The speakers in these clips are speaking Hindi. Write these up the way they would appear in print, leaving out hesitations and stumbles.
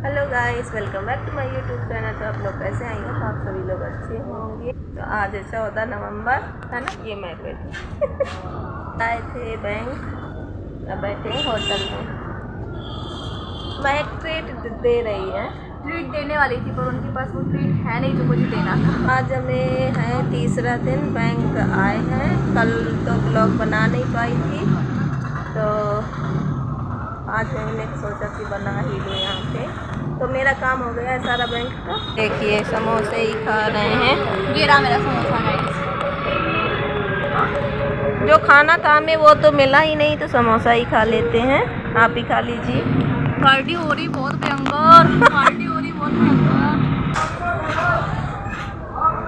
Hello guys, welcome back to my YouTube channel. तो आप लोग कैसे आए हो? तो आप सभी लोग अच्छे होंगे। तो आज है 14 नवंबर, है ना। ये मैं बैठी आए थे बैंक, अब बैठे हैं होटल में। मैं एक ट्रीट दे रही है, ट्रीट देने वाली थी पर उनके पास वो ट्रीट है नहीं जो मुझे देना था। आज हमें है तीसरा दिन बैंक आए हैं। कल तो ब्लॉग बना नहीं पाई थी, तो आज मैंने सोचा कि बना ही लूँ यहाँ पे। तो मेरा काम हो गया है सारा बैंक का। देखिए समोसे ही खा रहे हैं। ये रहा मेरा समोसा गाइस। जो खाना था हमें वो तो मिला ही नहीं, तो समोसा ही खा लेते हैं। आप ही खा लीजिए। पार्टी हो रही बहुत भयंकर, पार्टी हो रही बहुत भयंकर।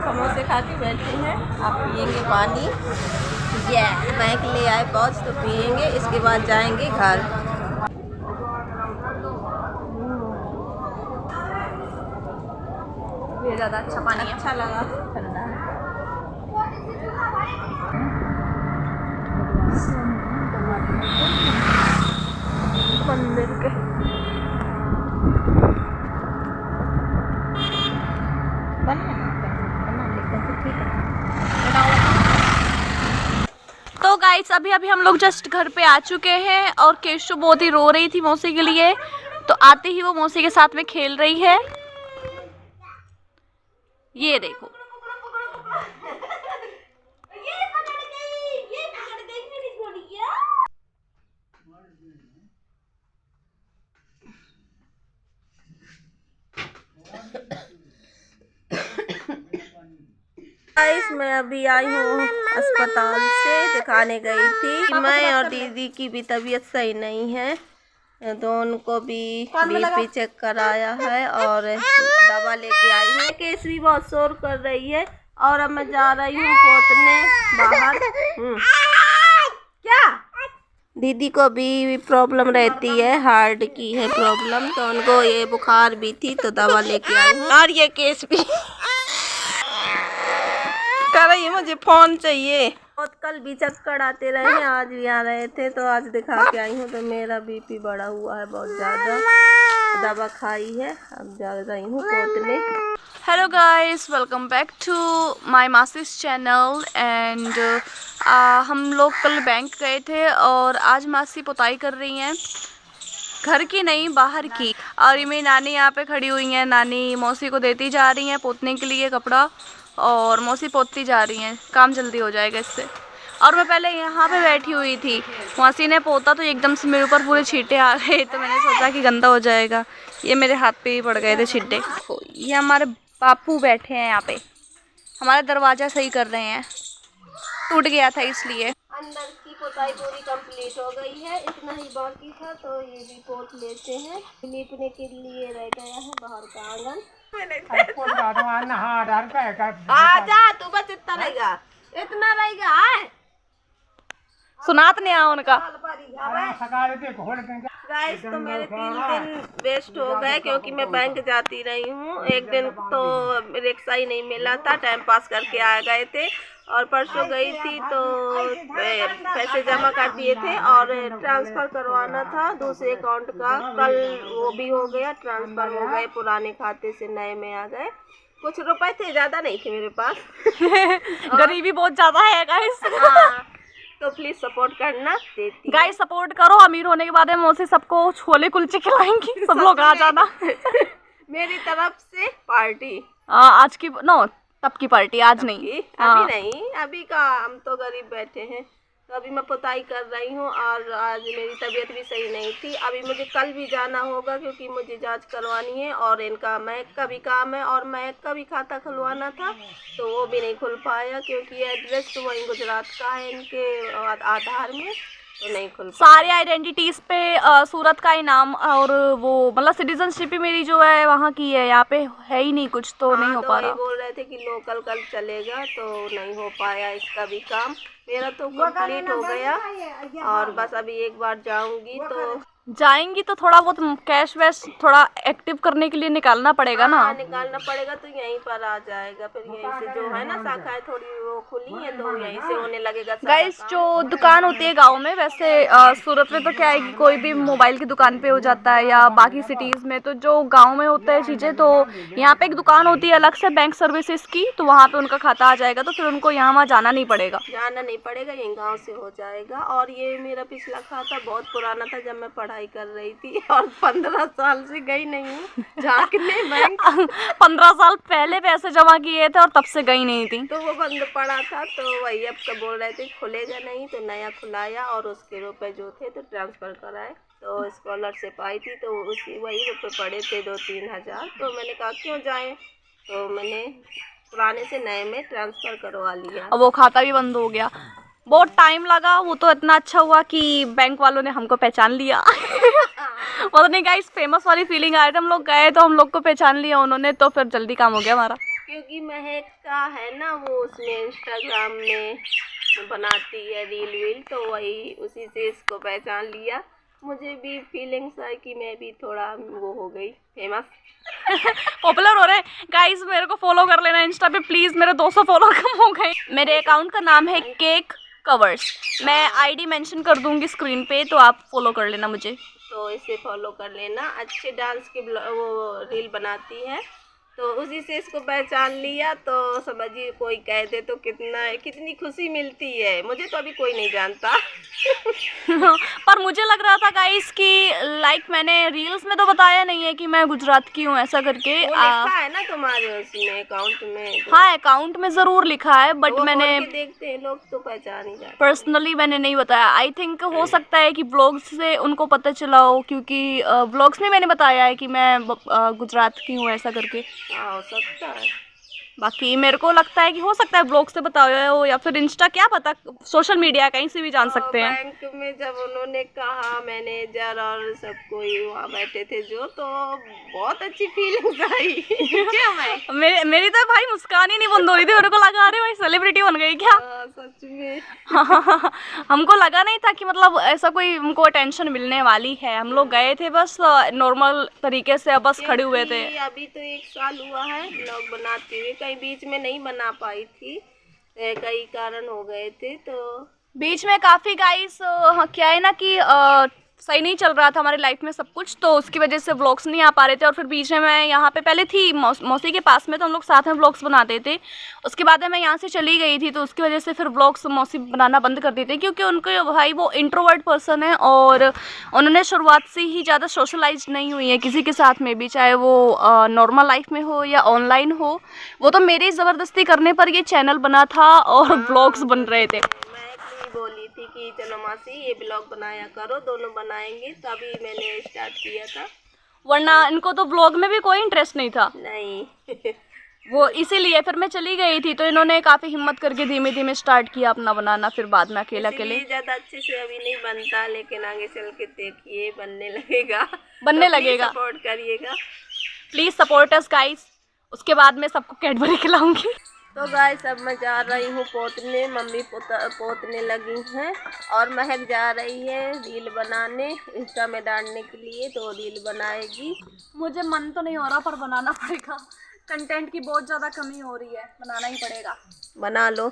समोसे खा के बैठे हैं। आप पियेंगे पानी? बैंक ले आए पहुँच तो पियेंगे, इसके बाद जाएंगे घर। ये ज़्यादा अच्छा पानी है। अच्छा लगा, ठंडा है। मंदिर के तो गाइस अभी हम लोग जस्ट घर पे आ चुके हैं और केशु बहुत ही रो रही थी मौसी के लिए, तो आते ही वो मौसी के साथ में खेल रही है। ये देखो गाइस, मैं अभी आई हूँ अस्पताल से, दिखाने गई थी। मैं और दीदी की भी तबीयत सही नहीं है, तो उनको भी बीपी चेक कराया है और दवा लेके आई हूँ। केस भी बहुत शोर कर रही है और अब मैं जा रही हूँ पोतने बाहर। क्या दीदी को भी प्रॉब्लम रहती है, हार्ट की है प्रॉब्लम, तो उनको ये बुखार भी थी, तो दवा लेके आई हूँ। और ये केस भी कर रही है, मुझे फोन चाहिए। बहुत कल भी चक्कर आते रहे हैं, आज भी आ रहे थे, तो आज दिखा के आई हूँ। तो मेरा बीपी बढ़ा हुआ है बहुत ज़्यादा, दवा खाई है, अब जा रही हूँ पोतने। Hello guys, welcome back to my मासीस चैनल। एंड हम लोग कल बैंक गए थे और आज मासी पुताई कर रही हैं, घर की नहीं बाहर की। और ये मेरी नानी यहाँ पे खड़ी हुई हैं, नानी मौसी को देती जा रही हैं पोतने के लिए कपड़ा, और मौसी पोतती जा रही हैं, काम जल्दी हो जाएगा इससे। और मैं पहले यहाँ पे बैठी हुई थी, मौसी ने पोता तो एकदम से मेरे ऊपर पूरे छींटे आ गए, तो मैंने सोचा कि गंदा हो जाएगा, ये मेरे हाथ पे ही पड़ गए थे छींटे। ये हमारे बापू बैठे हैं यहाँ पे, हमारा दरवाज़ा सही कर रहे हैं, टूट गया था इसलिए। अंदर की पोताई पूरी कंप्लीट हो गई है, इतना ही बाकी था, तो ये भी पोत लेते हैं। लीपने के लिए रह गया है बाहर का आंगन। आजा तू, बस इतना रहेगा, इतना रहेगा। सुनात नहीं आ उनका। गाइस, तो मेरे 3 दिन वेस्ट हो गए क्योंकि मैं बैंक जाती रही हूँ। एक दिन तो रिक्शा ही नहीं मिला था, टाइम पास करके आ गए थे। और परसों गई थी तो पैसे जमा कर दिए थे और ट्रांसफ़र करवाना था दूसरे अकाउंट का, कल वो भी हो गया, ट्रांसफ़र हो गए, पुराने खाते से नए में आ गए। कुछ रुपए थे, ज़्यादा नहीं थे मेरे पास। गरीबी बहुत ज़्यादा है गाइस। तो प्लीज सपोर्ट करना, देती गाइस सपोर्ट करो, अमीर होने के बाद मौसी सबको छोले कुलचे खिलाएंगी, सब लोग आ जाना। मेरी तरफ से पार्टी। आज की नो, तब की पार्टी, आज नहीं। अभी नहीं, अभी का हम तो गरीब बैठे हैं। तो अभी मैं पुताई कर रही हूँ और आज मेरी तबीयत भी सही नहीं थी। अभी मुझे कल भी जाना होगा क्योंकि मुझे जांच करवानी है और इनका बैंक का भी काम है और बैंक का भी खाता खुलवाना था, तो वो भी नहीं खुल पाया क्योंकि एड्रेस तो वहीं गुजरात का है इनके आधार में, तो नहीं खुल पाया। सारे आइडेंटिटीज पे सूरत का ही नाम और वो मतलब सिटीजनशिप ही मेरी जो है वहाँ की है, यहाँ पे है ही नहीं कुछ, तो नहीं हो पा रहा। बोल रहे थे कि लोकल कल चलेगा, तो नहीं हो पाया इसका भी काम। मेरा तो कंप्लीट हो गया और बस अभी एक बार जाऊंगी तो जाएंगी तो थोड़ा बहुत कैश वैश थोड़ा एक्टिव करने के लिए निकालना पड़ेगा ना। निकालना पड़ेगा तो यहीं पर आ जाएगा, फिर यहीं से जो है ना शाखाएं थोड़ी वो खुली है तो यहीं से होने लगेगा। गाइस जो दुकान होती है गांव में, वैसे सूरत में तो क्या है कि कोई भी मोबाइल की दुकान पे हो जाता है या बाकी सिटीज़ में, तो जो गांव में होता है चीज़ें, तो यहाँ पे एक दुकान होती है अलग से बैंक सर्विसेज की, तो वहाँ पे उनका खाता आ जाएगा, तो फिर उनको यहाँ वहाँ जाना नहीं पड़ेगा। यहीं गाँव से हो जाएगा। और ये मेरा पिछला खाता बहुत पुराना था, जब मैं पढ़ाई कर रही थी, और 15 साल से गई नहीं हूँ झांकने बैंक। 15 साल पहले पैसे जमा किए थे और तब से गई नहीं थी, तो वो बंद पड़ा था। तो वही अब तो बोल रहे थे खुलेगा नहीं, तो नया खुलाया और उसके रुपए जो थे तो ट्रांसफ़र कराए। तो स्कॉलरशिप आई थी तो उसी वही रुपए पड़े थे 2-3 हज़ार। तो मैंने कहा क्यों जाएं, तो मैंने पुराने से नए में ट्रांसफ़र करवा लिया। अब वो खाता भी बंद हो गया। बहुत टाइम लगा, वो तो इतना अच्छा हुआ कि बैंक वालों ने हमको पहचान लिया। पता नहीं गाइस, फेमस वाली फीलिंग आ रही थी। हम लोग गए तो हम लोग को पहचान लिया उन्होंने, तो फिर जल्दी काम हो गया हमारा। क्योंकि महक का है ना, वो उसमें इंस्टाग्राम में बनाती है रील वील, तो वही उसी से इसको पहचान लिया। मुझे भी फीलिंग्स आई कि मैं भी थोड़ा वो हो गई फेमस। पॉपुलर हो रहे हैं गाइस। मेरे को फॉलो कर लेना इंस्टा पे प्लीज, मेरे 200 फॉलो कम हो गए। मेरे अकाउंट का नाम है केक कवर्स, मैं आईडी मेंशन कर दूंगी स्क्रीन पे, तो आप फॉलो कर लेना मुझे। तो इसे फॉलो कर लेना। अच्छे डांस के वो रील बनाती है, तो उसी से इसको पहचान लिया। तो समझिए कोई कह दे तो कितनी खुशी मिलती है। मुझे तो अभी कोई नहीं जानता। पर मुझे लग रहा था गाइस कि लाइक मैंने रील्स में तो बताया नहीं है कि मैं गुजरात की हूँ ऐसा करके। लिखा है ना तुम्हारे उसमें अकाउंट में तो। हाँ अकाउंट में ज़रूर लिखा है, बट मैंने देखते हैं लोग तो पहचान ही जाते। पर्सनली मैंने नहीं बताया। आई थिंक हो सकता है कि ब्लॉग्स से उनको पता चला हो, क्योंकि ब्लॉग्स में मैंने बताया है कि मैं गुजरात की हूँ ऐसा करके। हो सकता है, बाकी मेरे को लगता है कि हो सकता है ब्लॉग से बताया हो या फिर इंस्टा, क्या पता, सोशल मीडिया कहीं से भी जान सकते हैं। बैंक में जब उन्होंने कहा मैनेजर और सब कोई वहाँ बैठे थे जो, तो बहुत अच्छी फीलिंग्स आई। क्या मेरी तो भाई मुस्कान ही नहीं बंद हो रही थी। मेरे को लगा अरे भाई सेलिब्रिटी बन गई क्या। सच में। हमको लगा नहीं था कि मतलब ऐसा कोई हमको अटेंशन मिलने वाली है। हम लोग गए थे बस नॉर्मल तरीके से, बस खड़े हुए थे। अभी तो 1 साल हुआ है ब्लॉग बनाते हुए, कहीं बीच में नहीं बना पाई थी, कई कारण हो गए थे। तो बीच में काफ़ी गाइस क्या है ना कि सही नहीं चल रहा था हमारी लाइफ में सब कुछ, तो उसकी वजह से व्लॉग्स नहीं आ पा रहे थे। और फिर बीच में मैं यहाँ पे पहले थी मौसी के पास में, तो हम लोग साथ में व्लॉग्स बनाते थे। उसके बाद मैं यहाँ से चली गई थी, तो उसकी वजह से फिर व्लॉग्स मौसी बनाना बंद कर देते, क्योंकि उनके भाई वो इंट्रोवर्ट पर्सन है और उन्होंने शुरुआत से ही ज़्यादा सोशलाइज नहीं हुई है किसी के साथ में भी, चाहे वो नॉर्मल लाइफ में हो या ऑनलाइन हो। वो तो मेरी ज़बरदस्ती करने पर ये चैनल बना था और व्लॉग्स बन रहे थे। बोली थी कि चलो मासी ये ब्लॉग बनाया करो, दोनों बनाएंगे, तभी मैंने स्टार्ट किया था, वरना इनको तो ब्लॉग में भी कोई इंटरेस्ट नहीं था। नहीं। वो इसीलिए फिर मैं चली गई थी, तो इन्होंने काफ़ी हिम्मत करके धीमे धीमे स्टार्ट किया अपना बनाना। फिर बाद में अकेले ज़्यादा अच्छे से अभी नहीं बनता, लेकिन आगे चल के देखिए बनने लगेगा। सपोर्ट करिएगा प्लीज़, सपोर्ट अस गाइस। उसके बाद में सबको कैडबरी खिलाऊंगी। तो गाइस अब मैं जा रही हूँ पोतने, मम्मी पोतने लगी हैं और महक जा रही है रील बनाने, इंस्टा में डालने के लिए, तो रील बनाएगी। मुझे मन तो नहीं हो रहा पर बनाना पड़ेगा, कंटेंट की बहुत ज़्यादा कमी हो रही है, बनाना ही पड़ेगा। बना लो,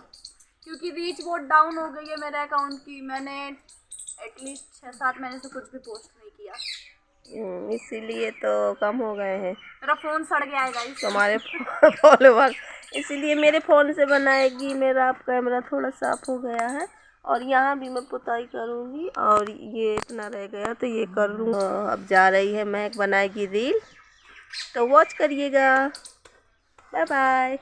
क्योंकि रीच बहुत डाउन हो गई है मेरे अकाउंट की। मैंने एटलीस्ट 6-7 महीने से कुछ भी पोस्ट नहीं किया, इसीलिए तो कम हो गए हैं। मेरा फ़ोन सड़ गया है गाइस, तुम्हारे फॉलोवर, इसीलिए मेरे फ़ोन से बनाएगी। मेरा अब कैमरा थोड़ा साफ हो गया है और यहाँ भी मैं पुताई करूँगी, और ये इतना रह गया तो ये कर लूँ। अब जा रही है महक, बनाएगी रील, तो वॉच करिएगा। Bye bye.